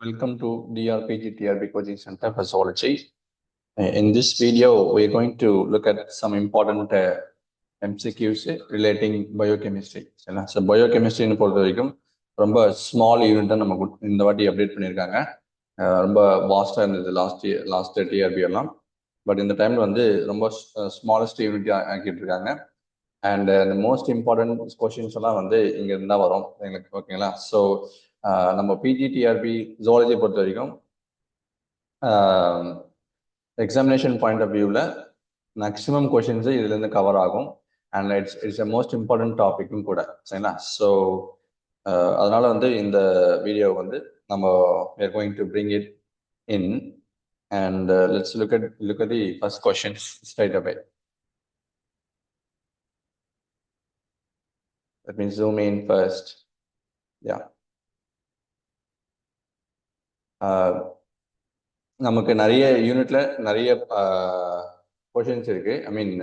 Welcome to DRPG TRB Coaching Center for Zoology. In this video, we're going to look at some important MCQs relating biochemistry. So biochemistry பொறுத்த வரைக்கும் ரொம்ப small யூனிட்டா நம்ம இந்த வாட்டி update பண்ணியிருக்காங்க. ரொம்ப வாஸ்டா இருந்தது லாஸ்ட் டிஆர்பி எல்லாம். பட் இந்த டைம்ல வந்து ரொம்ப ஸ்மாலஸ்ட் யூனிட்டா ஆக்கிட்டு இருக்காங்க. அண்ட் இந்த மோஸ்ட் இம்பார்ட்டன்ட் கொஸ்டின்ஸ் எல்லாம் வந்து இங்க இருந்தா வரும் எங்களுக்கு, ஓகேங்களா? ஸோ நம்ம பிஜிடிஆர்பி ஜுவாலஜி பொறுத்த வரைக்கும் எக்ஸாமினேஷன் பாயிண்ட் ஆஃப் வியூவில் மேக்ஸிமம் கொஷின்ஸ் இதுலேருந்து கவர் ஆகும். And it's a most important டாபிக்கும் கூட, சரிங்களா? ஸோ அதனால வந்து இந்த வீடியோ வந்து நம்ம we are going to bring it in and let's look at the first questions straight away. Let me zoom in first. Yeah. நமக்கு நிறைய யூனிட்ல நிறைய கொஷின்ஸ் இருக்கு. ஐ மீன்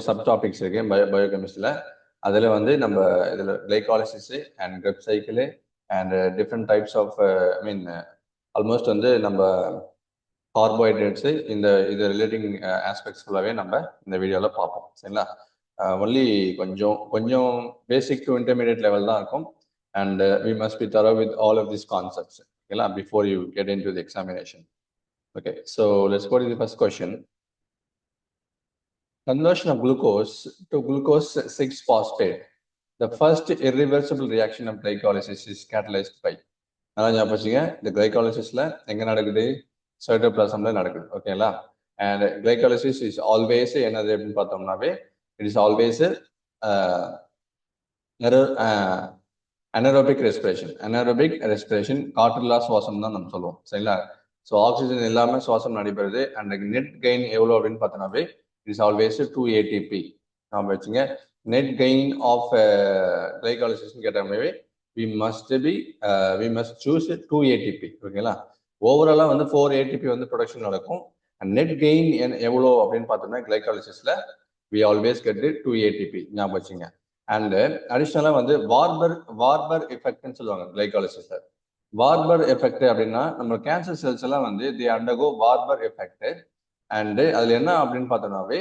சப் டாபிக்ஸ் இருக்கு பயோகெமிஸ்ட்ரியில். அதில் வந்து நம்ம இதில் glycolysis and Krebs cycle and different types of I mean almost வந்து நம்ம கார்போஹைட்ரேட்ஸு இது ரிலேட்டிங் ஆஸ்பெக்ட்ஸ் ஃபுல்லாகவே நம்ம இந்த வீடியோவில் பார்ப்போம், சரிங்களா? ஒன்லி கொஞ்சம் பேசிக் டு இன்டர்மீடியட் லெவல் தான் இருக்கும். And we must be thorough with all of this concepts before you get into the examination. Okay, so let's go to the first question. Conversion of glucose to glucose 6-phosphate. The first irreversible reaction of glycolysis is catalyzed by. The glycolysis la enga nadakudhu? Cytoplasm la nadakudhu, okayla? And glycolysis is always enadhu appdi pathomnave it is always anaerobic respiration காற்றுலா சுவாசம் தான் நம்ம சொல்லுவோம், சரிங்களா? So oxygen இல்லாமல் சுவாசம் நடைபெறுது. And net gain எவ்வளோ அப்படின்னு பார்த்தோம்னாவே இட் இஸ் ஆல்வேஸ் 2 ATP. நாம வச்சுங்க நெட் கெயின் ஆஃப் கிளைகாலிசிஸ்ன்னு கேட்டாவே வி மஸ்ட் சூஸ் 2 ATP, ஓகேங்களா? ஓவராலாக வந்து 4 ATP வந்து ப்ரொடக்ஷன் நடக்கும். அண்ட் நெட் கெயின் எவ்வளோ அப்படின்னு பார்த்தோம்னா கிளைகாலிசிஸில் வி ஆல்வேஸ் கெட் 2 ATP, ஞாபகம் வச்சுங்க. அண்ட் அடிஷ்னலாக வந்து வார்பர் எஃபெக்ட்னு சொல்லுவாங்க கிளைகாலிசிஸ்ல. வார்பர் எஃபெக்ட் அப்படின்னா நம்ம கேன்சர் செல்ஸ் எல்லாம் வந்து தி அண்டர்கோ வார்பர் எஃபெக்ட். அண்டு அதில் என்ன அப்படின்னு பார்த்தோம்னாவே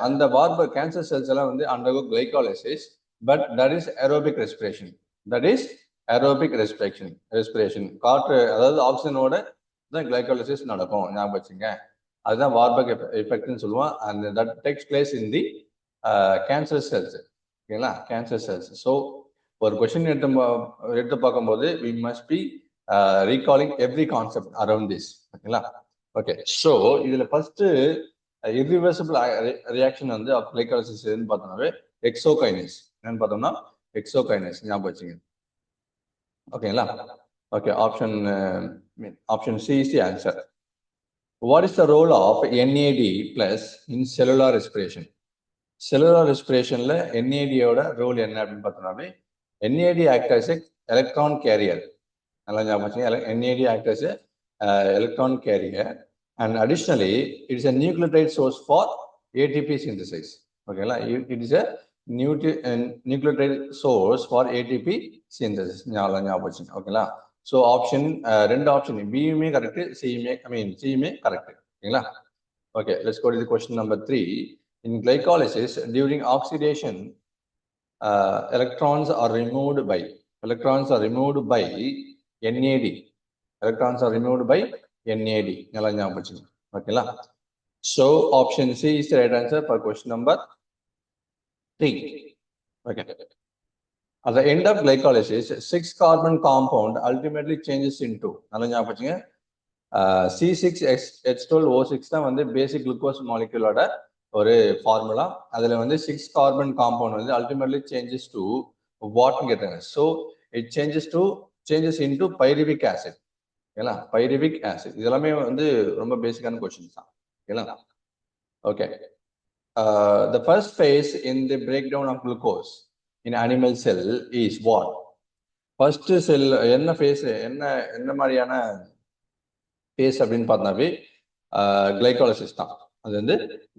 அந்த வார்பர் கேன்சர் செல்ஸ் எல்லாம் வந்து undergo glycolysis, but that is aerobic respiration. காற்று, அதாவது ஆக்சிஜனோட தான் கிளைகாலிசிஸ் நடக்கும், ஞாபகம் வச்சுங்க. அதுதான் வார்பர் எஃபெக்ட்னு சொல்லுவோம். And that takes place in the cancer cells, ஓகேங்களா? Cancer cells. ஸோ ஒரு கொஸ்டின் எடுத்து பார்க்கும்போது we must be recalling every concept around this, ஓகேங்களா? ஓகே, ஸோ இதில் ஃபர்ஸ்ட் இர்ரிவர்சிபிள் ரியாக்ஷன் வந்து ஆஃப் கிளைகாலிசிஸ் எதுன்னு பார்த்தோம்னாவே எக்ஸோகைனேஸ். என்னன்னு பார்த்தோம்னா எக்ஸோகைனேஸ், ஞாபகம் வச்சுங்க, ஓகேங்களா? Okay, option C is the answer. What is the role of NAD+ in cellular respiration? Cellular ரெஸ்பிரேஷன்ல NADயோட ரோல் என்ன அப்படின்னு பார்த்தோம்னாவே NAD act as electron carrier. நல்லா ஞாபகம் வச்சுங்க, NAD act as electron carrier. And additionally it is a nucleotide source for ATP synthesis, ஓகேங்களா? It is a nucleotide source for ATP synthesis, ஞாபகம் வச்சுங்க, ஓகேங்களா? ஸோ ரெண்டு ஆப்ஷன் பியுமே கரெக்ட், சியுமே கரெக்ட், ஓகேங்களா? Okay, let's go to the question number 3. In glycolysis, during oxidation, electrons are removed by NAD. Electrons are removed by NAD. Okay. So option C is the right answer for question number 3. Okay. At the end of glycolysis, 6-carbon compound ultimately changes into C6H12O6 தான் வந்து பேசிக் glucose மாலிக்யூலோட ஒரு formula. அதுல வந்து 6 carbon compound வந்து ultimately changes to வாட்னு கேட்டாங்க. So it changes into pyruvic acid, ஓகேங்களா? Pyruvic acid இதெல்லாமே வந்து ரொம்ப பேசிக்கான கொஸ்டின்ஸ் தான், ஓகேங்களா? Okay, the first phase in the break down of glucose in animal cell is what? First cell என்ன ஃபேஸ், என்ன மாதிரியான ஃபேஸ் அப்படின்னு பார்த்தாவே கிளைகாலிசிஸ் தான். அது வந்து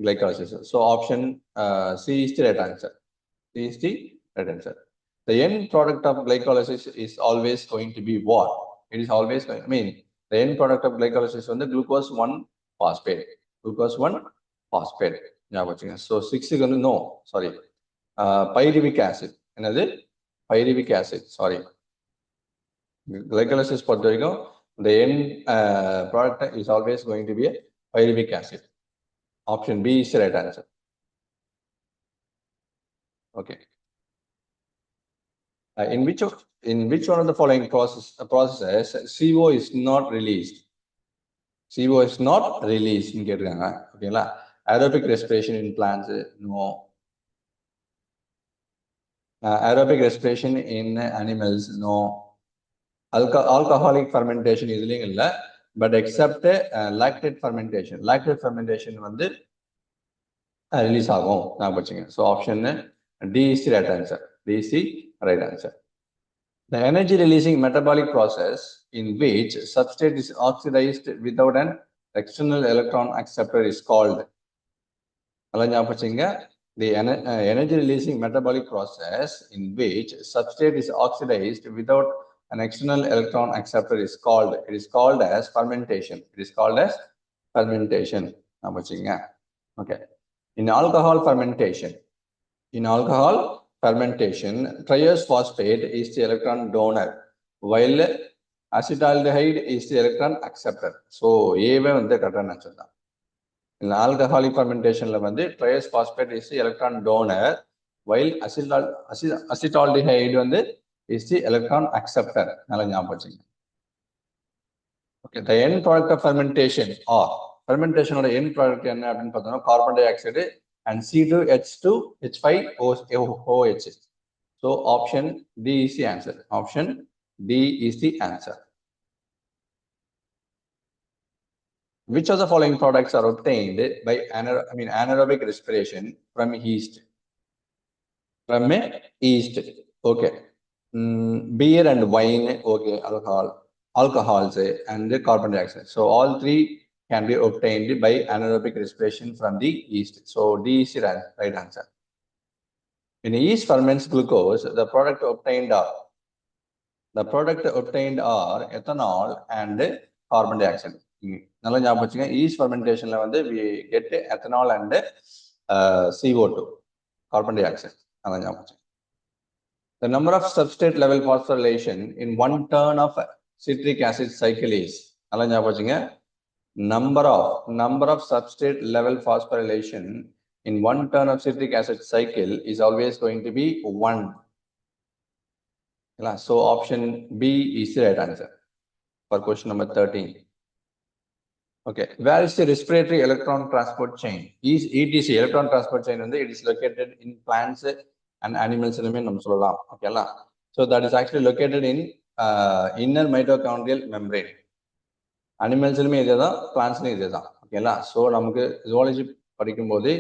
glycolysis. So option C is the right answer. The end product of glycolysis is always going to be what? It is always going, I mean, the end product of glycolysis வந்து glucose 1-phosphate. Glucose 1-phosphate. So 6 வந்து no, sorry. Pyruvic acid. என்னது? Pyruvic acid, sorry. Glycolysis பொறுத்த வரைக்கும் the end product is always going to be a pyruvic acid. Option B is the right answer. Okay. In which one of the following processes CO is not released? CO is not released in கேட்டிருக்காங்க. ஓகேங்களா? Aerobic respiration in plants, no. Aerobic respiration in animals, no. Alcoholic fermentation இதுலயும் இல்ல, but except lactate fermentation. Lactate fermentation வந்து release ஆகும். நான் வச்சுங்க. So option D is the right answer. D is the right answer. The energy releasing metabolic process in which substrate is oxidized without an external electron acceptor is called. The energy releasing metabolic process in which substrate is oxidized without an external electron acceptor is called. It is called as fermentation. It is called as fermentation. Okay. In alcohol fermentation, triose phosphate is the electron donor, while acetaldehyde is the electron acceptor. So, A வந்து கரெக்டான answer தான். In alcoholic fermentation வந்து triose phosphate is the electron donor, while acetaldehyde வந்து is the electron acceptor. நல்லா ஞாபகம் வச்சுங்க. Okay, the end product of fermentation or fermentation ஓட end product என்ன அப்படின்னு பார்த்தோம்னா carbon dioxide and C2H5OH. So option D is the answer. Option D is the answer. Which of the following products are obtained by anaerobic respiration from yeast? From yeast. Okay. Beer and wine. Okay. Alcohols and carbon dioxide. So all three can be obtained by anaerobic respiration from the yeast. So D is the right answer. When yeast ferments glucose, the product obtained are ethanol and carbon dioxide. நல்லா ஞாபகம் வச்சுங்க. yeast fermentationல வந்து we get ethanol and CO2, carbon dioxide. நல்லா ஞாபகம் வச்சுங்க. The number of substrate level phosphorylation in one turn of citric acid cycle is, நல்லா ஞாபகம் வச்சுங்க. Number of substrate level phosphorylation in one turn of citric acid cycle is always going to be 1. So option B is the right answer for question number 13. Okay, where is the respiratory electron transport chain? ETC, electron transport chain, it is located in plants and animals. Okay, so that is actually located in inner mitochondrial membrane. Animals plants. Okay, so நமக்கு zoology படிக்கும்போது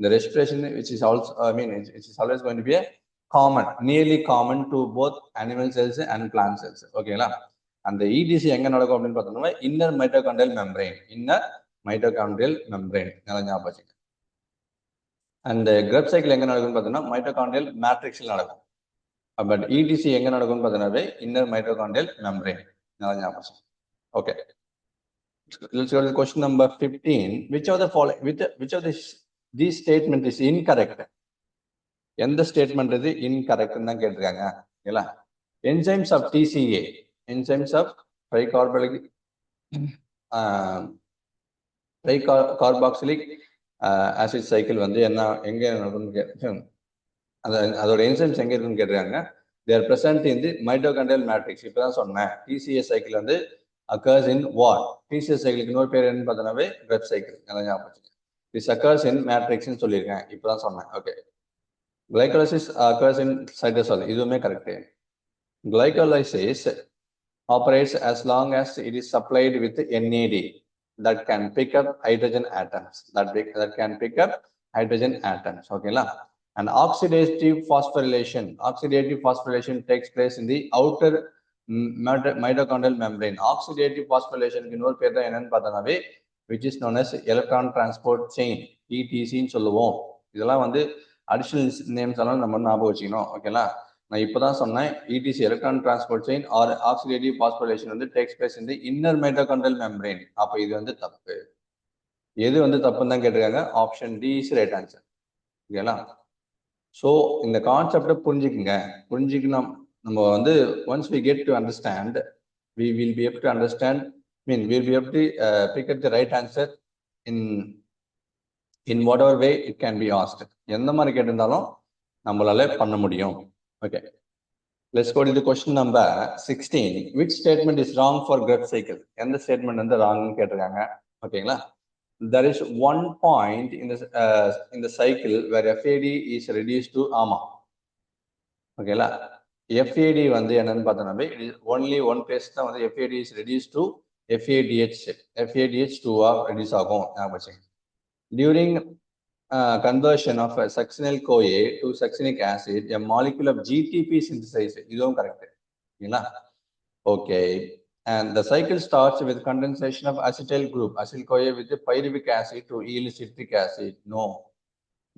the respiration, which is also, it is always going to be nearly common to both animal cells and plant cells. Okay, and the ETC எங்க நடக்கும் அப்படின்னு பார்த்தோம்னா inner mitochondrial membrane. நல்லா ஞாபகம் வச்சுங்க. And the Krebs cycle எங்க நடக்கும்னு பார்த்தோம்னா mitochondrial matrixல நடக்கும். But ETC எங்க நடக்கும்னு பார்த்தோம்னா inner mitochondrial membrane. நல்லா ஞாபகம் வச்சுங்க. Okay. Let's go to question number 15. Which of these statement is incorrect? எந்த ஸ்டேட்மெண்ட் இது incorrect ன்னு தான் கேட்டிருக்காங்க. இல்ல enzymes of TCA, enzymes of tricarboxylic acid cycle வந்து என்ன எங்க நடக்கும்னு அதோட enzymes எங்க இருக்குன்னு கேட்டிருக்காங்க. They are present in the mitochondrial matrix. இப்பதான் சொன்னேன் TCA cycle வந்து occurs in what? TCA cycle இன்னொரு பேர் என்னன்னு பார்த்தோம்னாவே Krebs cycle. நல்லா ஞாபகம் வச்சுக்கோங்க. This occurs in matrix ன்னு சொல்லியிருக்கேன். இப்பதான் சொன்னேன். Okay. Glycolysis occurs in cytosol. இதுவுமே correct. Glycolysis operates as long as it is supplied with NAD that can pick up hydrogen atoms. That can pick up hydrogen atoms. Okay, la. And oxidative phosphorylation takes place in the outer mitochondrial membrane. Oxidative phosphorylation இன்னொரு பேர் தான் என்னன்னு பார்த்தோம்னாவே which is known as electron transport chain, ETC ன்னு சொல்லுவோம். இதெல்லாம் வந்து additional names எல்லாம் நம்ம ஞாபகம் வச்சுக்கணும். ஓகேங்களா? நான் இப்பதான் சொன்னேன் ETC electron transport chain or oxidative phosphorylation வந்து takes place in the inner mitochondrial membrane. அப்ப இது வந்து தப்பு. எது வந்து தப்புன்னு தான் கேட்டிருக்காங்க. Option D is right answer. ஓகேங்களா? ஸோ இந்த கான்செப்டை புரிஞ்சுக்கணும். நம்ம வந்து once we get to understand, we will be able to understand, we'll be able to pick up the right answer in whatever way it can be asked. எந்த மாதிரி கேட்டிருந்தாலும் நம்மளால பண்ண முடியும். Okay, let's go to the question number 16. Which statement is wrong for Krebs cycle? எந்த statement வந்து ராங்னு கேட்டிருக்காங்க. ஓகேங்களா? There is one point in the cycle where FAD is reduced to ஆமா. ஓகேங்களா? FAD வந்து என்னன்னு பார்த்தோம்னா only one place தான் வந்து FAD is reduced to FADH2 reduce ஆகும். During conversion of succinyl CoA to succinic acid, a molecule of GTP synthesized. இதுவும் correct. ஓகேங்களா? Okay, and the cycle starts with condensation of acetyl group, acyl CoA with pyruvic acid to yield citric acid. No,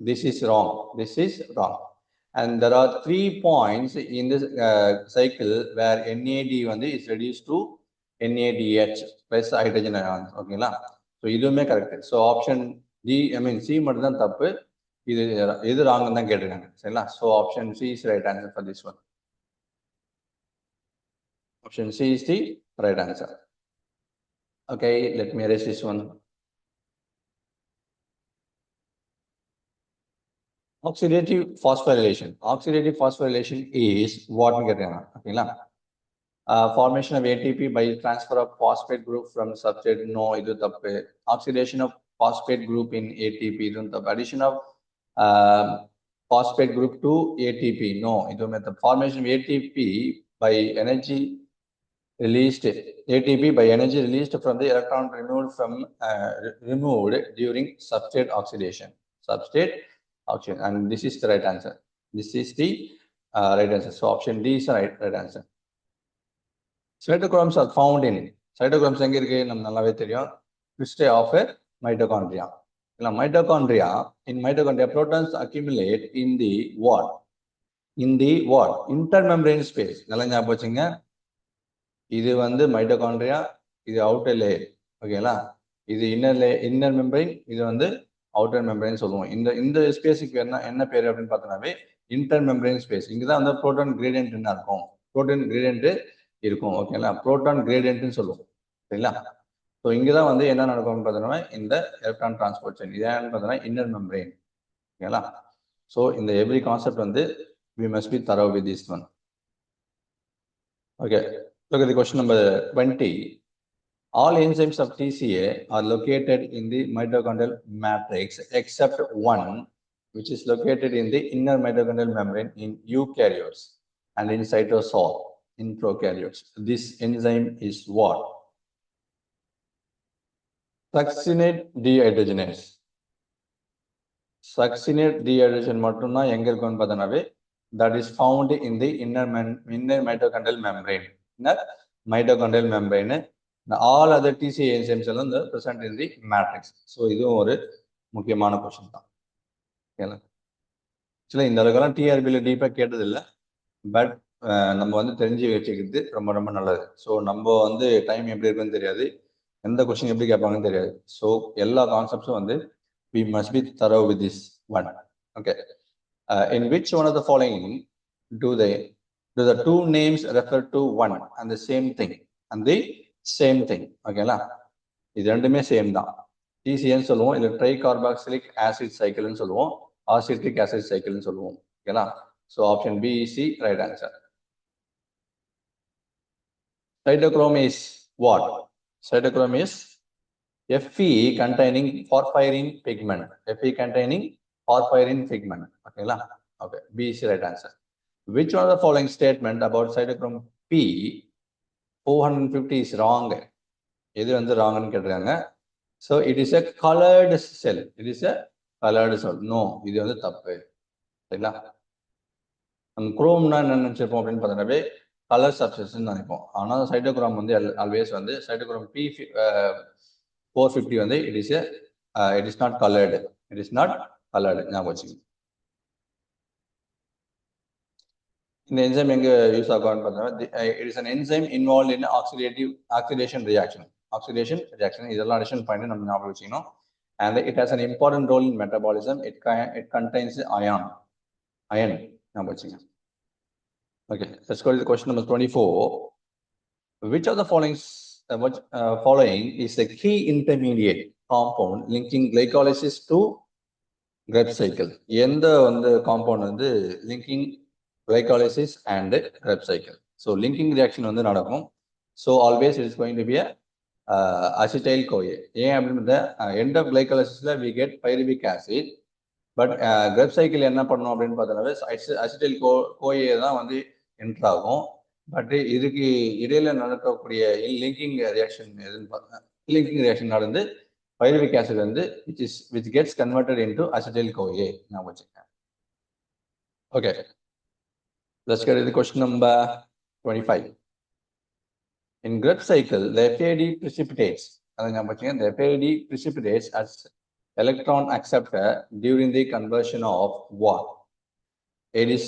this is wrong. And there are 3 points in this cycle where NAD is reduced to NADH plus hydrogen ions. Okay, so இதுவுமே correct. So option C மட்டும் தான் தப்பு. இது wrong தான் கேட்டிருக்காங்க. சரிங்களா? So option C is right answer for this one. Option C is the right answer. Okay, let me erase this one. Oxidative phosphorylation. Oxidative phosphorylation is what we get. Okay, formation of ATP by transfer of phosphate group from substrate. No, idu tappe. Oxidation of phosphate group in ATP. Idu tappe. Addition of phosphate group to ATP. No, idu method. Formation of ATP by energy released. ATP by energy released from the electron removed during substrate oxidation. And this is the right answer. This is the right answer. So option D is the right answer. Cytochromes are found in cytochromes எங்க இருக்கு நம்ம நல்லாவே தெரியும். Cristae of a mitochondria. In mitochondria protons accumulate in the what? Intermembrane space. நல்லா ஞாபகம் வச்சுங்க. இது வந்து மைட்டோகாண்ட்ரியா, இது அவுட்டர் லேயர். ஓகேங்களா? இது இன்னர் மெம்பரைன், இது வந்து அவுட்டர் மெம்பரைன் சொல்லுவோம். இந்த ஸ்பேஸுக்கு என்ன பேர் அப்படின்னு பார்த்தோம்னாவே இன்டர் மெம்பரைன் ஸ்பேஸ். இங்கதான் வந்து புரோட்டான் கிரேடியன்ட் என்ன இருக்கும், புரோட்டான் கிரேடியன்ட் இருக்கும். ஓகேங்களா? புரோட்டான் கிரேடியன்ட்னு சொல்லுவோம். சரிங்களா? ஸோ இங்கதான் வந்து என்ன நடக்கும்னு பார்த்தோம்னா இந்த எலக்ட்ரான் டிரான்ஸ்போர்ட் செயின். இது என்னன்னு பார்த்தோம்னா இன்னர் மெம்பரைன். ஓகேங்களா? ஸோ இந்த எவ்ரி கான்செப்ட் வந்து we must be thorough with this one. Okay, look at the question number 20. All enzymes of TCA are located in the mitochondrial matrix except one, which is located in the inner mitochondrial membrane in eukaryotes and in cytosol in prokaryotes. This enzyme is what? Succinate dehydrogenase. Succinate dehydrogenase மட்டும் தான் எங்க இருக்குன்னு பார்த்தனாவே that is found in the inner mitochondrial membrane. Inner mitochondrial membrane. All other TCA enzymes are present in the matrix. So இதுவும் ஒரு முக்கியமான question தான். ஆக்சுவலா இந்த அளவுக்குலாம் டிஆர்பியில் டீப்பாக கேட்டதில்லை. பட் நம்ம வந்து தெரிஞ்சு வச்சுக்கிறது ரொம்ப ரொம்ப நல்லது. ஸோ நம்ம வந்து டைம் எப்படி இருக்குன்னு தெரியாது, எந்த கொஸ்டின் எப்படி கேட்பாங்கன்னு தெரியாது. ஸோ எல்லா கான்செப்ட்ஸும் வந்து we must be thorough with this one. Okay. In which one of the following do the two names refer to one and the same thing? ஓகேங்களா? இது ரெண்டுமே சேம் தான். டிசிஎன்னு சொல்லுவோம், இல்லை ட்ரை கார்பாக்சிலிக் ஆசிட் சைக்கிள்னு சொல்லுவோம், ஆசிட்ரிக் ஆசிட் சைக்கிள்னு சொல்லுவோம். ஓகேங்களா? So option B is the right answer. Cytochrome is what? Cytochrome is Fe containing porphyrin pigment. ஓகேங்களா? Okay, B is right answer. Which one of the following statement about cytochrome P 450 is wrong? எது வந்து ராங்னு கேட்டிருக்காங்க. So it is a coloured cell. No, இது வந்து தப்பு. சரிங்களா? நம்ம குரோம்னா என்ன நினைச்சிருப்போம் அப்படின்னு பார்த்தோம்னாவே கலர் சப்ஸ்டன்ஸ் நினைப்போம். ஆனால் சைட்டோக்ரோம் வந்து ஆல்வேஸ் வந்து சைட்டோக்ரோம் P 450 வந்து இட் இஸ் நாட் கலர்டு. ஞாபகம் வச்சுக்கோங்க. இந்த enzyme எங்க யூஸ் ஆகும்னு பார்த்தா it is an enzyme involved in oxidation reaction இதெல்லாம் அடிஷன் பண்ணி நம்ம ஞாபகம் வச்சுக்கணும். And it has an important role in metabolism. It contains iron ஞாபகம் வச்சுக்கணும். Okay, let's go to the question number 24. Which of the following is the key intermediate compound linking glycolysis to Krebs cycle? எந்த compound வந்து linking glycolysis and Krebs cycle? So linking reaction வந்து நடக்கும். So always it is going to be a acetyl CoA. ஏன் அப்படின்னா end of glycolysisல we get pyruvic acid, but Krebs cycle என்ன பண்ணணும் அப்படின்னு பார்த்தோம்னா acetyl CoA தான் வந்து என்டர் ஆகும். பட் இதுக்கு இடையில நடக்கக்கூடிய லிங்கிங் ரியாக்ஷன் எதுன்னு பார்த்தா லிங்கிங் ரியாக்ஷன் நடந்து pyruvic acid வந்து which gets converted into acetyl CoA நான் வச்சுக்கேன். Okay, let's get to the question number 25. In Krebs cycle, the FAD precipitates. The FAD precipitates as electron acceptor during the conversion of what? It is,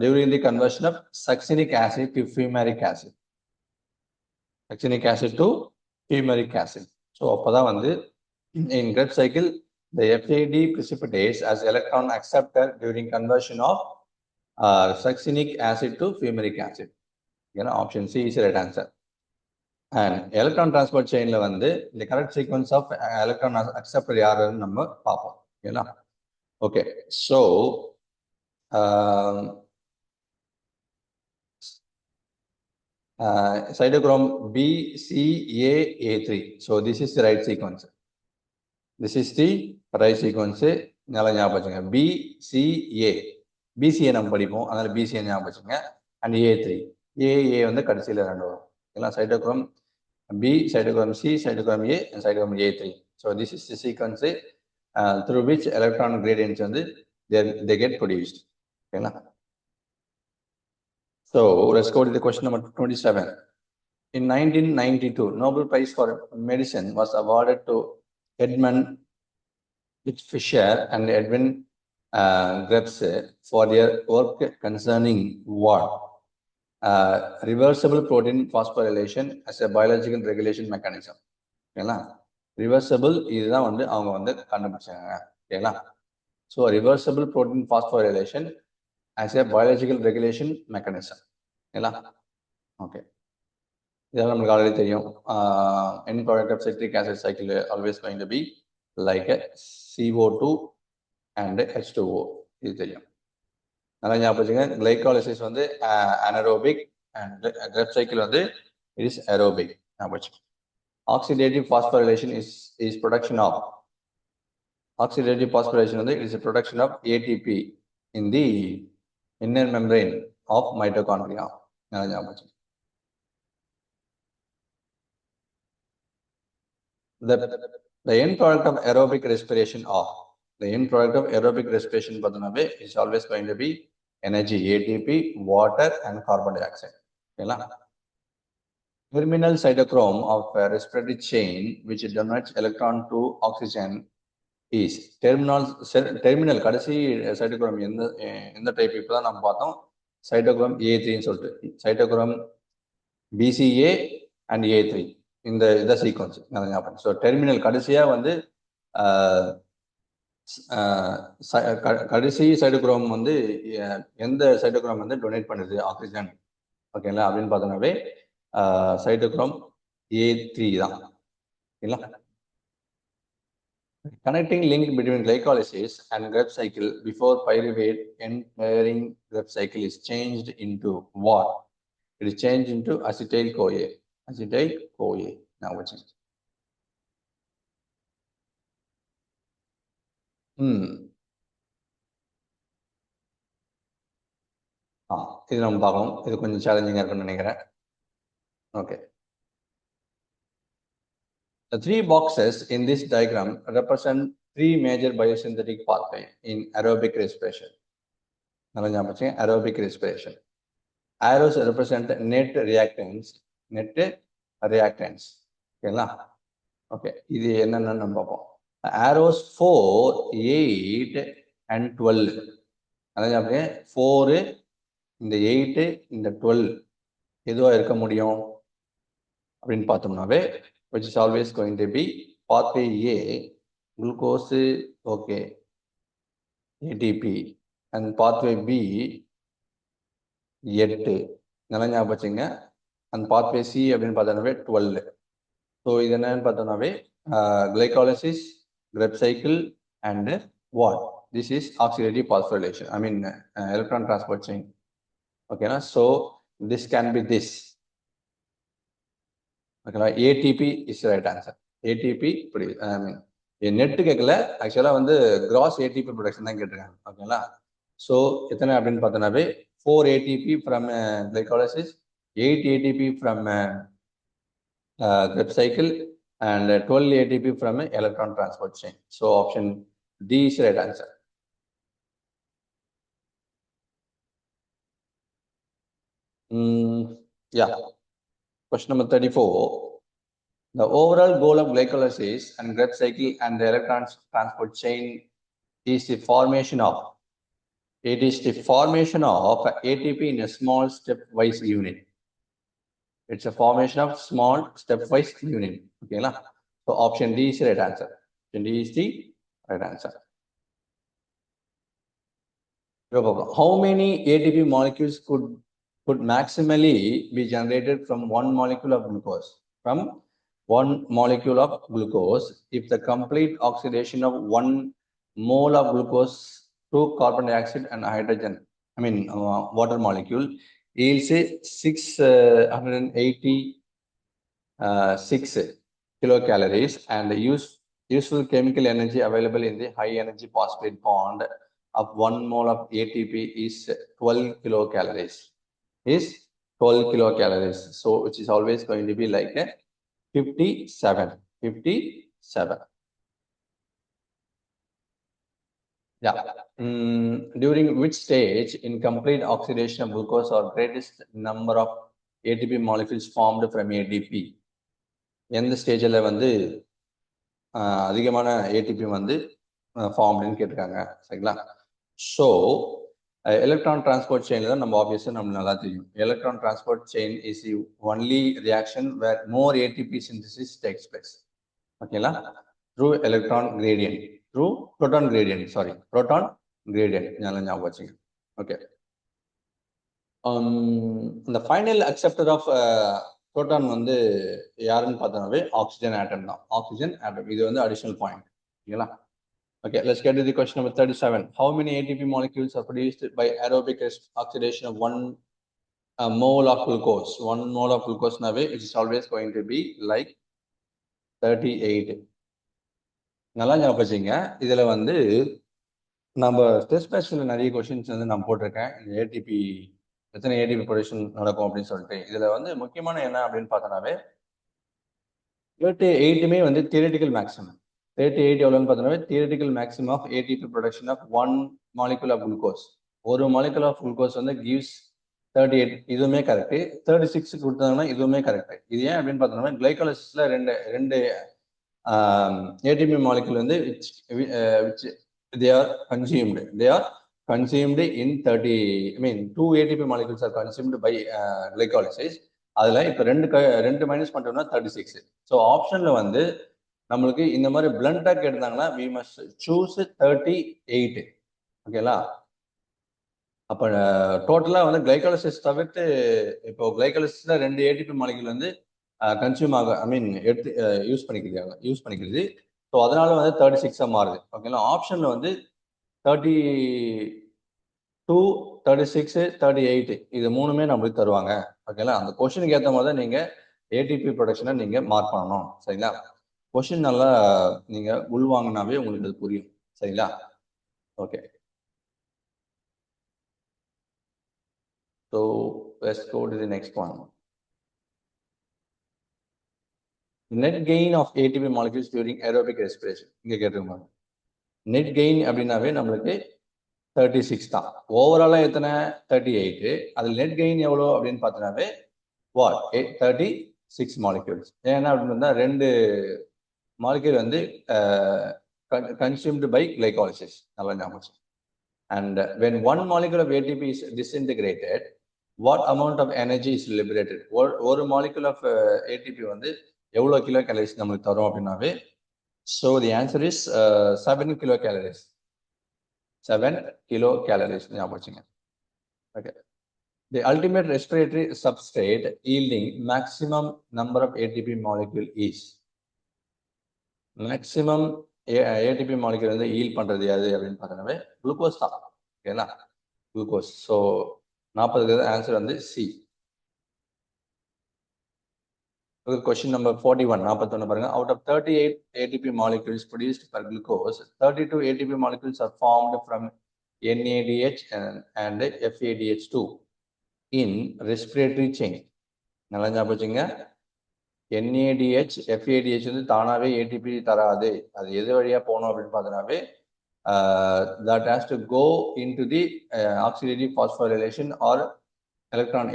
during the conversion of succinic acid to fumaric acid. Succinic acid to fumaric acid. So, in Krebs cycle, the FAD precipitates as electron acceptor during conversion of succinic acid to fumaric acid. Option C is the right answer. And electron transport chain la the correct sequence of electron acceptor yaarnu நம்ம பாப்போம். Okay, so cytochrome BCAA3. So this is the right sequence. This is the right sequence. நல்லா ஞாபகம் வச்சுங்க. BCA நம்ம படிப்போம், அதனால BCA ஞாபகம் வச்சுங்க. And A3 AA வந்து கடைசியில் 2 வரும். எல்லாம் cytochrome B, cytochrome C, cytochrome A, and cytochrome A3. So this is the sequence through which electron gradients வந்து they get produced. Okay, so let's go to the question number 27. In 1992, Nobel Prize for Medicine was awarded to Edmund Fischer and Edwin Krebs for their work concerning what? Reversible protein phosphorylation as a biological regulation mechanism. Okay, reversible இதுதான் வந்து அவங்க வந்து கண்டுபிடிச்சாங்க. ஓகேங்களா? So reversible protein phosphorylation as a biological regulation mechanism. ஓகேங்களா? Okay. இதெல்லாம் நமக்கு already தெரியும். End product of citric acid cycle always going to be like a CO2 and H2O. இது தெரியும். நல்லா ஞாபகம் வச்சுங்க. கிளைகாலிசிஸ் வந்து anaerobic and Krebs cycle வந்து it is aerobic. ஞாபகம் வச்சுங்க. Oxidative phosphorylation is production of it is a production of ATP in the inner membrane of mitochondria. நல்லா ஞாபகம் வச்சுங்க. The end product of aerobic respiration பார்த்தோம்னாவே is always going to be energy, ATP, water and carbon dioxide. Okay, terminal cytochrome of a respiratory chain which donates electron to oxygen is terminal கடைசி cytochrome எந்த type இப்பதான் நம்ம பார்த்தோம் cytochrome A3 ன்னு சொல்லிட்டு cytochrome BCA and A3 இந்த sequence ஞாபகம். So terminal கடைசியா வந்து கடைசி சைட்டோக்ரோம் வந்து எந்த சைட்டோக்ரோம் வந்து டொனேட் பண்ணுது ஆக்சிஜன், ஓகேங்களா அப்படின்னு பார்த்தோம்னாவே சைட்டோக்ரோம் A3 தான். ஓகேங்களா? Connecting link between glycolysis and Krebs cycle before pyruvate entering Krebs cycle is changed into what? It is changed into acetyl CoA. Now what's it? இது நம்ம பார்க்கணும். இது கொஞ்சம் சேலஞ்சிங்காக இருக்குன்னு நினைக்கிறேன். Okay. The 3 boxes in this diagram represent 3 major biosynthetic pathways in aerobic respiration. நல்லா ஞாபகம் வச்சுங்க. aerobic respiration. Arrows represent net reactants. ஓகேங்களா? ஓகே, இது என்னென்னு நம்ம பார்ப்போம். Arrows 4, 8 and 12. அதாவது 4, இந்த 8 இந்த 12 எதுவாக இருக்க முடியும் அப்படின்னு பார்த்தோம்னாவே which is always going to be pathway A, glucose, okay, ATP, and pathway B 8 நல்லா ஞாபகம் வச்சுங்க. அண்ட் pathway C அப்படின்னு பார்த்தோம்னாவே 12. ஸோ இது என்னன்னு பார்த்தோம்னாவே glycolysis, Krebs cycle, and what? This is oxidative phosphorylation. I mean electron transport chain. Okay, na? So this can be this. Okay, ATP is the right answer. ATP, I mean net கேட்கல, ஆக்சுவலாக வந்து cross ATP production தான் கேட்டிருக்காங்க. ஓகேங்களா? So எத்தனை அப்படின்னு பார்த்தோன்னாவே 4 ATP from glycolysis, 8 ATP from Krebs cycle, and 12 ATP from electron transport chain. So option D is the right answer. Yeah. Question number 34. The overall goal of glycolysis and Krebs cycle and the electron transport chain is the formation of. It is the formation of ATP in a small stepwise unit. It's a formation of small stepwise unit. Okay, la? So option D is the right answer. Option D is the right answer. How many ATP molecules could maximally be generated from one molecule of glucose? From one molecule of glucose, if the complete oxidation of 1 mole of glucose to carbon dioxide and hydrogen, I mean water molecule, yields 686 kilocalories, and the useful chemical energy available in the high energy phosphate bond of 1 mole of ATP is 12 kilocalories. Is 12 kilocalories. So which is always going to be like a 57. Yeah. During which stage in complete oxidation of glucose or greatest number of ATP molecules formed from ADP? எந்த ஸ்டேஜில் வந்து அதிகமான ATP வந்து ஃபார்ம்டுன்னு கேட்டிருக்காங்க. சரிங்களா? So electron transport செயினில் தான் நம்ம ஆப்வியஸாக நம்மளுக்கு நல்லா தெரியும். Electron transport chain is the only reaction where more ATP synthesis takes place. ஓகேங்களா? Through electron gradient, through proton gradient, proton gradient நல்லா ஞாபகம் வச்சுங்க. ஓகே. இந்த ஃபைனல் அக்செப்டர் ஆஃப் புரோட்டான் வந்து யாருன்னு பார்த்தோம்னாவே ஆக்சிஜன் ஆட்டம் தான். ஆக்சிஜன் ஆட்டம், இது வந்து அடிஷனல் பாயிண்ட். ஓகேங்களா? Okay, let's get to the question number 37. How many ATP molecules are produced by aerobic oxidation of 1 mole of glucose? 1 mole of glucose nave, which is always going to be like 38. நல்லா ஞாபகம் வச்சுங்க. இதில் வந்து நம்ம test பேட்சில் நிறைய questions வந்து நான் போட்டிருக்கேன். இந்த ஏடிபி எத்தனை ஏடிபி ப்ரொடக்ஷன் நடக்கும் அப்படின்னு சொல்லிட்டு. இதில் வந்து முக்கியமான என்ன அப்படின்னு பார்த்தோன்னாவே 38மே வந்து தியரிட்டிக்கல் மேக்ஸிமம். 38 எவ்வளோன்னு பார்த்தோம்னா theoretical maximum of ATP production of 1 molecule of glucose. ஒரு மாலிகுல் ஆஃப் குளுக்கோஸ் வந்து கிவ்ஸ் 38. இதுவுமே கரெக்டு. 36 கொடுத்தாங்கன்னா இதுவுமே கரெக்டு. இது ஏன் அப்படின்னு பார்த்தோம்னா கிளைகாலிசிஸ்ல ரெண்டு ஏடிபி மாலிகுல் வந்து they are consumed in 30, I mean 2 ATP molecules are consumed by glycolysis. அதுல இப்போ ரெண்டு மைனஸ் பண்ணிட்டோம்னா 36. ஸோ ஆப்ஷன்ல வந்து நம்மளுக்கு இந்த மாதிரி பிளண்டா கேட்டாங்கன்னா we must choose 38. ஓகேங்களா? அப்போ டோட்டலா வந்து கிளைகாலிசிஸ் தவிர்த்து இப்போ கிளைகாலிசிஸ்ல 2 ஏடிபி மாலிகுல் வந்து கன்சியூம் ஆக, ஐ மீன் எடுத்து யூஸ் பண்ணிக்கிறது. ஸோ அதனால வந்து 36 மாறுது. ஓகேங்களா? ஆப்ஷன்ல வந்து 32, 36, 38 இது மூணுமே நம்மளுக்கு தருவாங்க. ஓகேங்களா? அந்த கொஸ்டினுக்கு ஏற்ற மாதிரி தான் நீங்க ஏடிபி ப்ரொடக்ஷனை நீங்க மார்க் பண்ணணும். சரிங்களா? கொஸ்டின் நல்லா நீங்க உள்வாங்கினாவே உங்களுக்கு அது புரியும். சரிங்களா? Okay. So let's go to the next one. Net gain of ATP molecules during aerobic respiration. இங்க கேட்டிருக்காங்க. நெட் கெயின் அப்படின்னாவே நம்மளுக்கு 36 தான். ஓவராலா எத்தனை 38. அதில் நெட் கெயின் எவ்வளோ அப்படின்னு பார்த்தோன்னாவே 36 மாலிக்யூல்ஸ். ஏன்னா அப்படின்னா 2 மாலிக்யூல் வந்து consumed by glycolysis. நல்லா ஞாபகம். And when 1 molecule of ATP is disintegrated, what amount of energy is liberated? ஒரு molecule of ATP வந்து எவ்வளவு கிலோ கேலரிஸ் நமக்கு தரும் அப்படின்னாவே, so the answer is 7 kilocalories. 7 kilocalories ஞாபகம் வச்சுங்க. Okay. The ultimate respiratory substrate yielding maximum number of ATP molecule is. Maximum ATP molecule வந்து yield பண்றது எது அப்படின்னு பார்த்தோம்னாவே குளுக்கோஸ் தான். ஓகேங்களா? குளுக்கோஸ். ஸோ 40க்கு ஆன்சர் வந்து சி. Question number 41, 41 பாருங்க. Out of 38 ATP molecules produced per glucose, 32 ATP molecules are formed from NADH and FADH2 in respiratory chain. நல்லா ஞாபகம் வச்சுங்க. NADH, FADH வந்து தானாவே ATP தராது. அது எது வழியா போகணும் அப்படின்னு பார்த்தோம்னாவே that has to go into the oxidative phosphorylation or electron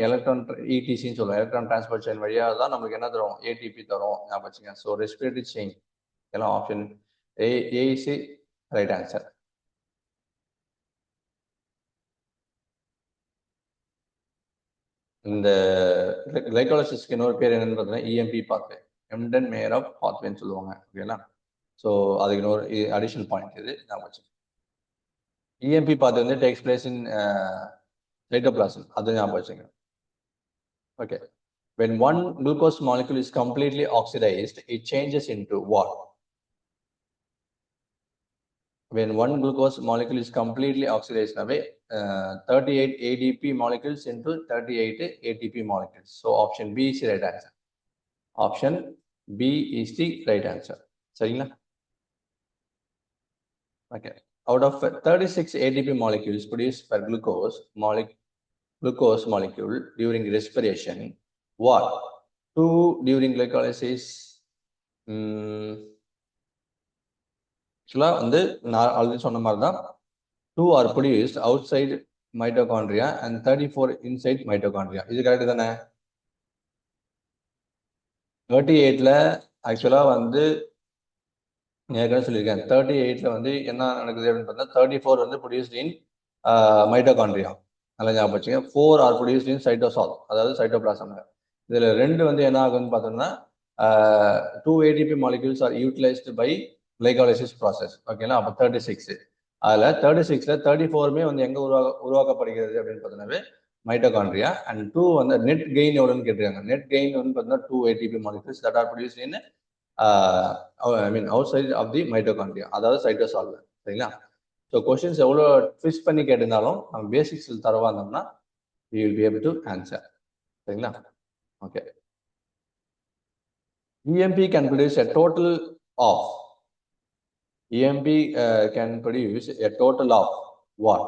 இடிசின்னு சொல்லுவோம். எலக்ட்ரான் டிரான்ஸ்போர்ட் செயின் வழியாக தான் நம்மளுக்கு என்ன தரும்? ஏடிபி தரும். ஞாபகம் வச்சுங்க. ஸோ ரெஸ்பிரேட்டரி செயின் எல்லாம் option A is right answer. இந்த கிளைகாலிசிஸ்க்கு இன்னொரு பேர் என்னன்னு பார்த்தீங்கன்னா EMP pathway, Embden Meyerhof of பாத்வேன்னு சொல்லுவாங்க. ஓகேங்களா? ஸோ அதுக்கு இன்னொரு அடிஷனல் பாயிண்ட் இது ஞாபகம் வச்சுங்க. இஎம்பி பாத்வே வந்து டேக்ஸ் பிளேஸ் இன் சைட்டோபிளாசம், அது ஞாபகம் வச்சுங்க. Okay. When one glucose molecule is completely oxidized, it changes into what? When one glucose molecule is completely oxidized away, 38 ADP molecules into 38 ATP molecules. So option B is the right answer. Option B is the right answer. Sarina? Okay. Out of 36 ATP molecules produced per glucose molecule during respiration, what? 2 during glycolysis. ஆக்சுவலாக வந்து நான் already சொன்ன மாதிரி தான் 2 are produced outside mitochondria and 34 inside mitochondria. இது correct தானே? 38ல ஆக்சுவலாக வந்து ஏற்கனவே சொல்லியிருக்கேன். 38ல வந்து என்ன நடக்குது அப்படின்னு பார்த்தா 34 வந்து ப்ரொடியூஸ்ட் இன் மைட்டோகாண்ட்ரியா. நல்லா ஞாபகம் வச்சுங்க. 4 are produced in cytosol, அதாவது சைட்டோபிளாசம். இதில் 2 வந்து என்ன ஆகுதுன்னு பார்த்தோம்னா 2 ATP molecules are utilized by glycolysis process. ஓகேங்களா? அப்போ 36. அதில் 36ல 34மே வந்து எங்கே உருவாக்கப்படுகிறது அப்படின்னு பார்த்தோம்னாவே மைட்டோகாண்ட்ரியா. அண்ட் 2 வந்து நெட் கெயின் எவ்வளோன்னு கேட்டிருக்காங்க. நெட் கெயின் வந்து பார்த்தீங்கன்னா 2 ATP molecules that are produced in outside of the mitochondria, அதாவது சைட்டோசால். சரிங்களா? ஸோ கொஸ்டின்ஸ் எவ்வளோ ட்விஸ்ட் பண்ணி கேட்டிருந்தாலும் நம்ம பேசிக்ஸில் தரவா இருந்தோம்னா you will be able to answer. சரிங்களா? Okay. EMP can produce a total of a total of what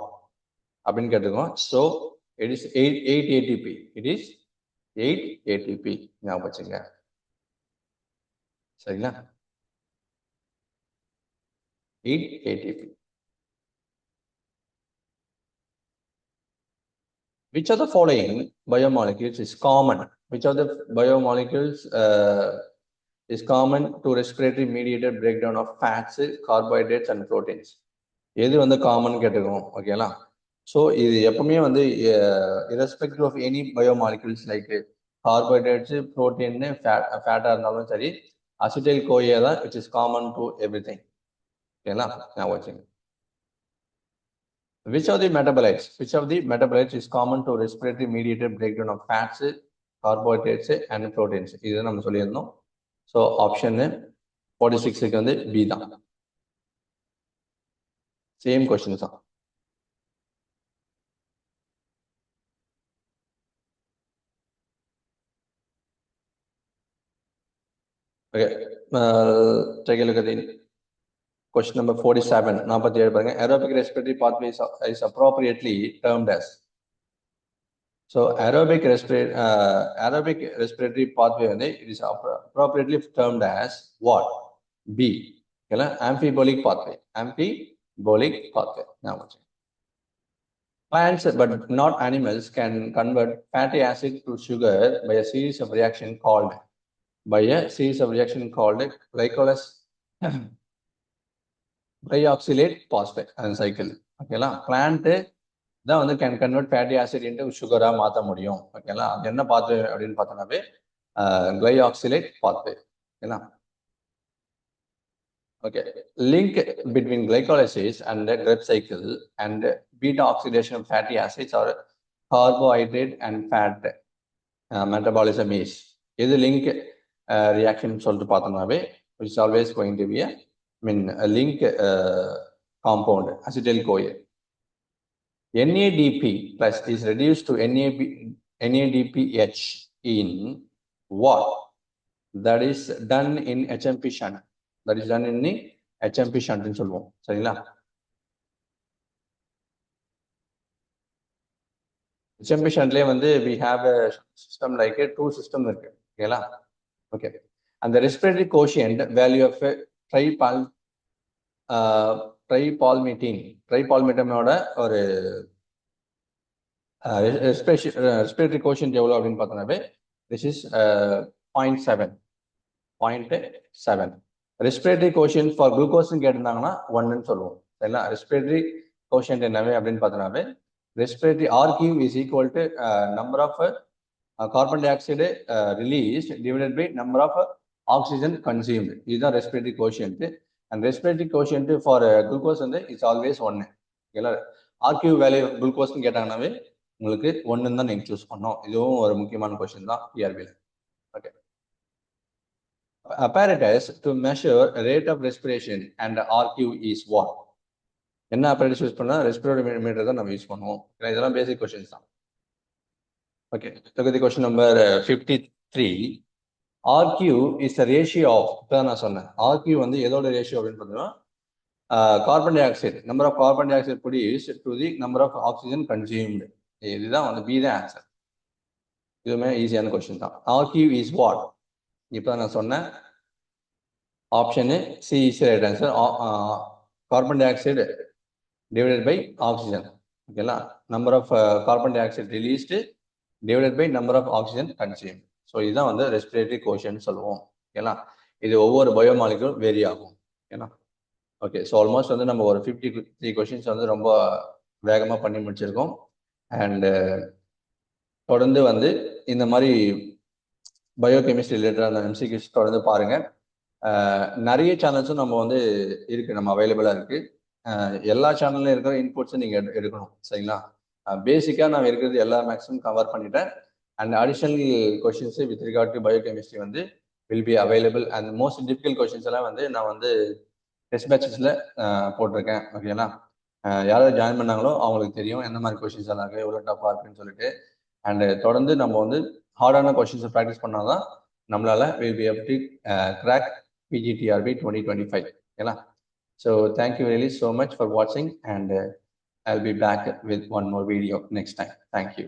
அப்படின்னு கேட்டுக்கோம். So it is 8 ATP. It is 8 ATP. ஞாபகம் வச்சுங்க. சரிங்களா? 8 ATP. Which of the following biomolecules is common? Which of the biomolecules is common to respiratory mediated breakdown of fats, carbohydrates and proteins? எது வந்து common கேட்டுக்கோம். ஓகேங்களா? So இது எப்பவுமே வந்து irrespective of any biomolecules like carbohydrates, protein, ஃபேட்டாக இருந்தாலும் சரி, acetyl கோயே தான் which is common to everything. ஓகேங்களா? நான் வச்சுங்க. Which of the metabolites is common to respiratory mediated breakdown of fats, carbohydrates and proteins? இது நம்ம சொல்லியிருந்தோம். ஸோ ஆப்ஷன் 46க்கு வந்து பி தான். சேம் கொஸ்டின் தான். Okay. take a look at the question number 47. 47 பாருங்க. Aerobic respiratory pathway is appropriately termed as. So aerobic respiratory pathway வந்து it is appropriately termed as what? B. Okay, amphibolic pathway. Amphibolic pathway. Now, plants but not animals can convert fatty acid to sugar by a series of reaction called glycosylate phosphate and cycle. Okay, plant இதான் வந்து can convert fatty acid into சுகராக மாற்ற முடியும். ஓகேங்களா, அது என்ன பாத்து அப்படின்னு பார்த்தோம்னாவே கிளைஆக்சிலேட் பாத்து. ஓகேங்களா. Okay, link between glycolysis and the Krebs cycle and beta oxidation of fatty acids or carbohydrate and fat metabolism is. This link reaction சொல்லிட்டு பார்த்தோம்னாவே which is always going to be a link compound, acetyl-CoA. NADP plus is reduced to NADPH in what? That is done in HMP shunt. That is done in the HMP shunt ன்னு சொல்லுவோம். சரிங்களா. HMP shuntலயே வந்து we have a system like a two system இருக்கு. ஓகேங்களா. Okay. And the respiratory quotient value of tripalmitin ஒரு respiratory quotient எவ்வளவு அப்படின்னு பார்த்தோம்னாவே this is 0.7. Respiratory quotient for glucose கேட்டிருந்தாங்கன்னா 1ன்னு சொல்லுவோம். சரிங்களா. respiratory quotient என்னவே அப்படின்னு பார்த்தோம்னாவே respiratory RQ is equal to number of carbon dioxide released divided by number of oxygen consumed. இதுதான் respiratory quotient. And respiratory quotient for glucose வந்து is always 1. ஓகேங்களா. RQ value குளுக்கோஸ்ன்னு கேட்டாங்கன்னாவே உங்களுக்கு 1ன்னு தான் நீங்கள் சூஸ் பண்ணோம். இதுவும் ஒரு முக்கியமான கொஸ்டின் தான் டிஆர்பியில். Okay. Apparatus to measure rate of respiration and RQ is what? என்ன apparatus யூஸ் பண்ணா ரெஸ்பிரேட்டரி மீட்டர் தான் நம்ம யூஸ் பண்ணுவோம். இதெல்லாம் பேசிக் கொஸ்டின்ஸ் தான். Okay, look at the question number 53. RQ is the ratio of, இப்பதான் நான் சொன்னேன், RQ வந்து எதோட ரேஷியோ அப்படின்னு பார்த்தீங்கன்னா carbon dioxide, number of carbon dioxide produced to the number of oxygen consumed. இதுதான் வந்து பி தான் ஆன்சர். இதுவுமே ஈஸியான கொஸ்டின் தான். RQ is what? இப்போ நான் சொன்னேன் option C is right answer. Carbon dioxide divided by oxygen. ஓகேங்களா. Number of carbon dioxide released divided by number of oxygen consume. So இதுதான் வந்து ரெஸ்பிரேட்டரி கோஷன் சொல்லுவோம். ஓகேங்களா. இது ஒவ்வொரு பயோமாலிக்கும் வேரி ஆகும். ஓகேங்களா. ஓகே, ஸோ ஆல்மோஸ்ட் வந்து நம்ம ஒரு 53 கொஷின்ஸ் வந்து ரொம்ப வேகமாக பண்ணி முடிச்சிருக்கோம். அண்டு தொடர்ந்து வந்து இந்த மாதிரி பயோகெமிஸ்ட்ரி ரிலேட்டடான எம்சிக்யூஸ் தொடர்ந்து பாருங்கள். நிறைய சேனல்ஸும் நம்ம வந்து இருக்குது, நம்ம அவைலபிளாக இருக்குது. எல்லா சேனல்லையும் இருக்கிற இன்புட்ஸும் நீங்கள் எடுக்கணும். சரிங்களா. பேசிக்காக நான் இருக்கிறது எல்லா மேக்ஸிமம் கவர் பண்ணிட்டேன். And additional questions with regard to biochemistry வந்து will be available. And most difficult questions எல்லாம் வந்து நான் வந்து டெஸ்ட் பேட்சஸில் போட்டிருக்கேன். ஓகேங்களா. யாராவது ஜாயின் பண்ணாங்களோ அவங்களுக்கு தெரியும் எந்த மாதிரி கொஷின்ஸ் எல்லாம் இருக்குது, எவ்வளோ டஃப்பாக இருக்குன்னு சொல்லிட்டு. அண்டு தொடர்ந்து நம்ம வந்து ஹார்டான கொஷின்ஸை ப்ராக்டிஸ் பண்ணால் தான் நம்மளால் will be able to crack PGTRB 2025. ஓகேங்களா. So thank you really so much for watching, and I'll be back with one more video next time. Thank you.